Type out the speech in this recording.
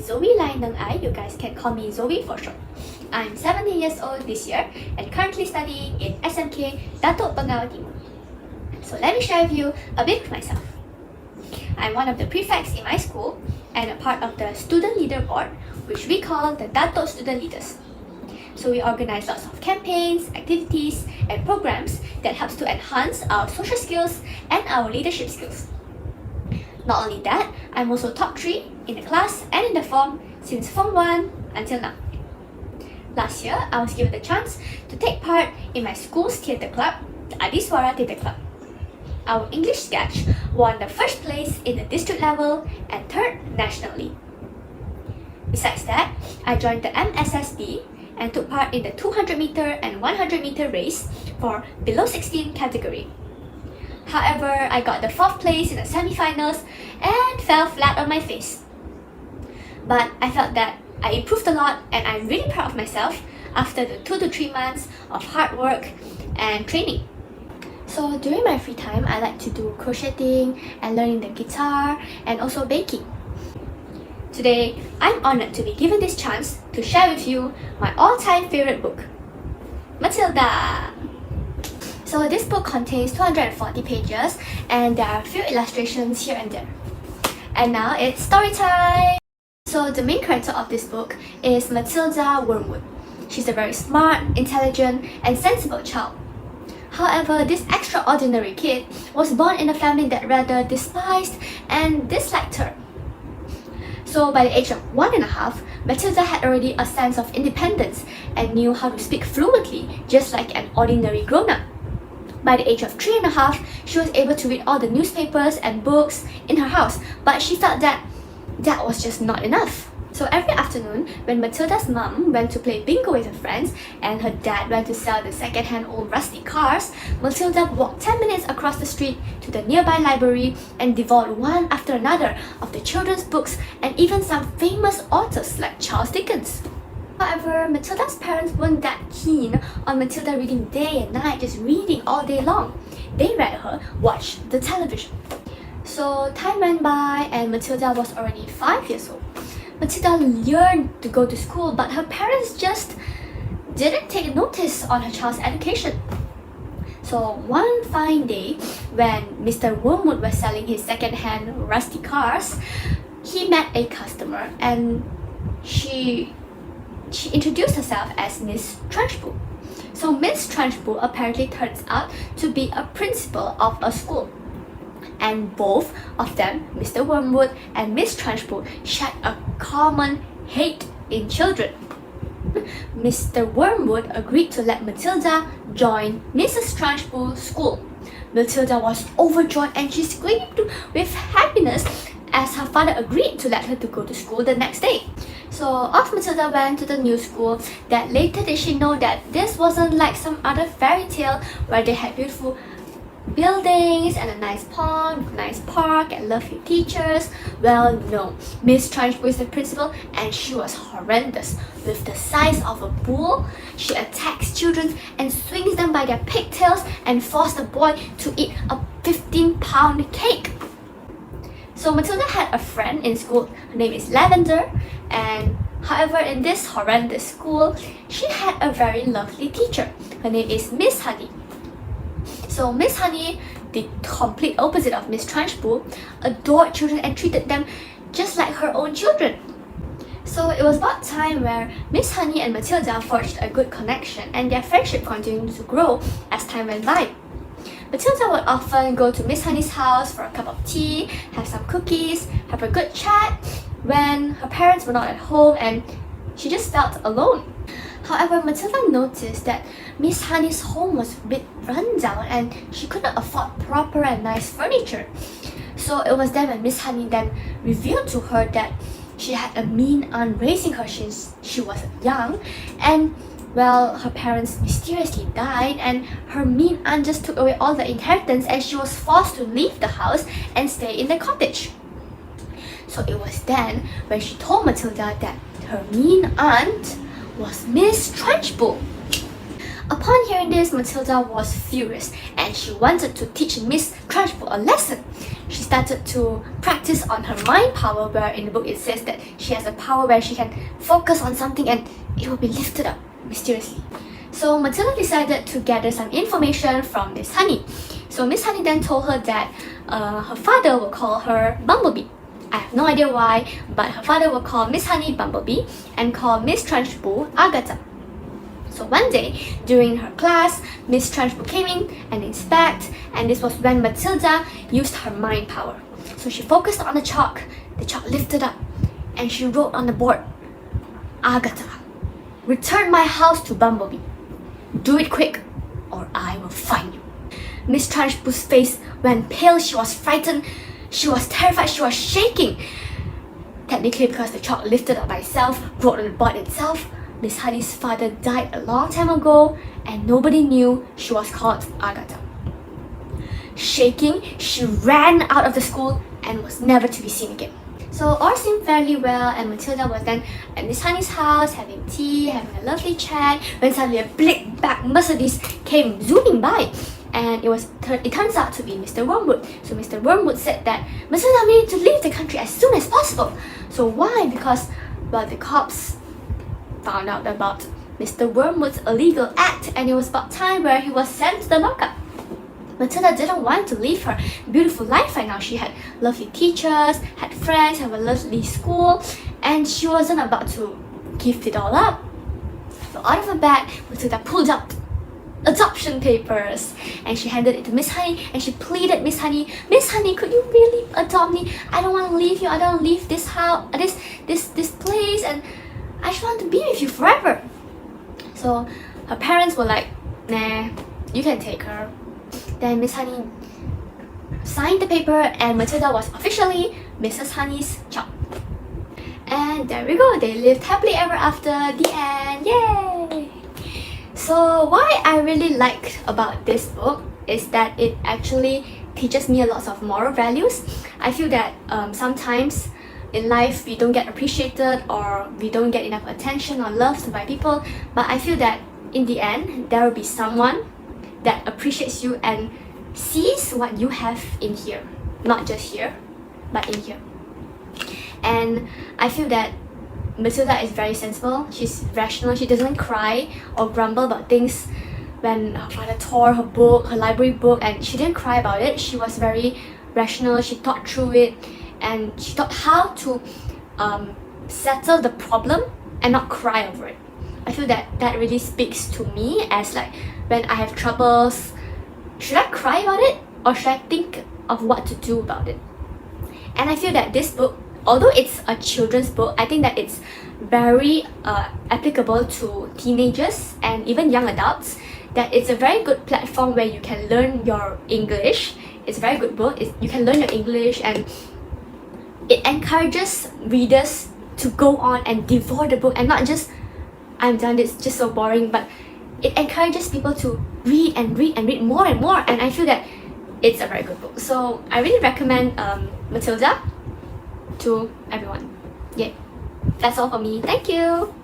Zoe Lai Neng Ai. You guys can call me Zoe for short. I'm 17 years old this year and currently studying in SMK Dato Penggawa Timur. So let me share with you a bit of myself. I'm one of the prefects in my school and a part of the student leader board, which we call the Dato Student Leaders. So we organize lots of campaigns, activities, and programs that helps to enhance our social skills and our leadership skills. Not only that, I'm also top 3 in the class and in the form since Form 1 until now. Last year, I was given the chance to take part in my school's theatre club, the Adiswara Theatre Club. Our English sketch won the first place in the district level and 3rd nationally. Besides that, I joined the MSSD and took part in the 200 meter and 100 meter race for below 16 category. However, I got the 4th place in the semi-finals and fell flat on my face. But I felt that I improved a lot and I'm really proud of myself after the 2 to 3 months of hard work and training. So during my free time, I like to do crocheting and learning the guitar and also baking. Today, I'm honored to be given this chance to share with you my all-time favorite book, Matilda. So this book contains 240 pages and there are a few illustrations here and there. And now it's story time! So the main character of this book is Matilda Wormwood. She's a very smart, intelligent, and sensible child. However, this extraordinary kid was born in a family that rather despised and disliked her. So by the age of 1.5, Matilda had already a sense of independence and knew how to speak fluently, just like an ordinary grown-up. By the age of 3.5, she was able to read all the newspapers and books in her house, but she felt that was just not enough. So every afternoon, when Matilda's mom went to play bingo with her friends and her dad went to sell the second-hand old rusty cars, Matilda walked 10 minutes across the street to the nearby library and devoured one after another of the children's books and even some famous authors like Charles Dickens. However, Matilda's parents weren't that keen on Matilda reading day and night, just reading all day long. They let her watch the television. So time went by and Matilda was already 5 years old. Matilda yearned to go to school, but her parents just didn't take notice on her child's education. So one fine day, when Mr. Wormwood was selling his second-hand rusty cars, he met a customer and she introduced herself as Miss Trunchbull. So Miss Trunchbull apparently turns out to be a principal of a school. And both of them, Mr. Wormwood and Miss Trunchbull, shared a common hate in children. Mr. Wormwood agreed to let Matilda join Mrs. Trunchbull's school. Matilda was overjoyed and she screamed with happiness as her father agreed to let her to go to school the next day. So off Matilda went to the new school. That later did she know that this wasn't like some other fairy tale where they had beautiful buildings and a nice pond, nice park and lovely teachers. Well, no. Miss Trunchbull is the principal and she was horrendous. With the size of a bull, she attacks children and swings them by their pigtails and forces the boy to eat a 15-pound cake. So Matilda had a friend in school. Her name is Lavender, and however, in this horrendous school, she had a very lovely teacher. Her name is Miss Honey. So Miss Honey, the complete opposite of Miss Trunchbull, adored children and treated them just like her own children. So it was about time where Miss Honey and Matilda forged a good connection and their friendship continued to grow as time went by. Matilda would often go to Miss Honey's house for a cup of tea, have some cookies, have a good chat when her parents were not at home and she just felt alone. However, Matilda noticed that Miss Honey's home was a bit run down and she couldn't afford proper and nice furniture. So it was then when Miss Honey then revealed to her that she had a mean aunt raising her since she was young, and well, her parents mysteriously died and her mean aunt just took away all the inheritance and she was forced to leave the house and stay in the cottage. So it was then when she told Matilda that her mean aunt was Miss Trunchbull. Upon hearing this, Matilda was furious and she wanted to teach Miss Trunchbull a lesson. She started to practice on her mind power, where in the book it says that she has a power where she can focus on something and it will be lifted up mysteriously. So Matilda decided to gather some information from Miss Honey. So Miss Honey then told her that her father will call her Bumblebee. I have no idea why, but her father will call Miss Honey Bumblebee and call Miss Trunchbull Agatha. So one day, during her class, Miss Trunchbull came in and inspect, and this was when Matilda used her mind power. So she focused on the chalk lifted up, and she wrote on the board, Agatha, return my house to Bumblebee. Do it quick, or I will find you. Miss Trunchbull's face went pale. She was frightened. She was terrified. She was shaking. Technically, because the chalk lifted up by itself, wrote on the board itself, Miss Honey's father died a long time ago, and nobody knew she was called Agatha. Shaking, she ran out of the school and was never to be seen again. So all seemed fairly well, and Matilda was then at Miss Honey's house having tea, having a lovely chat, when suddenly a big black Mercedes came zooming by, and it turns out to be Mr. Wormwood. So Mr. Wormwood said that Matilda, we need to leave the country as soon as possible. So why? Because, well, the cops found out about Mr. Wormwood's illegal act, and it was about time where he was sent to the lockup. Matilda didn't want to leave her beautiful life right now. She had lovely teachers, had friends, had a lovely school, and she wasn't about to give it all up. So out of her bag, Matilda pulled out adoption papers and she handed it to Miss Honey, and she pleaded, Miss Honey, could you really adopt me? I don't want to leave you. I don't want to leave this house, this place, and I just want to be with you forever. So her parents were like, nah, you can take her. Then Miss Honey signed the paper, and Matilda was officially Mrs. Honey's child. And there we go, they lived happily ever after, the end, yay! So what I really like about this book is that it actually teaches me a lot of moral values. I feel that sometimes in life we don't get appreciated, or we don't get enough attention or love by people, but I feel that in the end there will be someone that appreciates you and sees what you have in here, not just here, but in here. And I feel that Matilda is very sensible. She's rational. She doesn't cry or grumble about things. When her father tore her book, her library book, and she didn't cry about it. She was very rational. She thought through it, and she thought how to settle the problem and not cry over it. I feel that that really speaks to me, as like, when I have troubles, should I cry about it, or should I think of what to do about it? And I feel that this book, although it's a children's book, I think that it's very applicable to teenagers and even young adults. That it's a very good platform where you can learn your English. It's a very good book. You can learn your English, and it encourages readers to go on and devour the book, and not just, I'm done, it's just so boring, but it encourages people to read and read and read more and more, and I feel that it's a very good book. So I really recommend Matilda to everyone. Yeah, that's all for me. Thank you.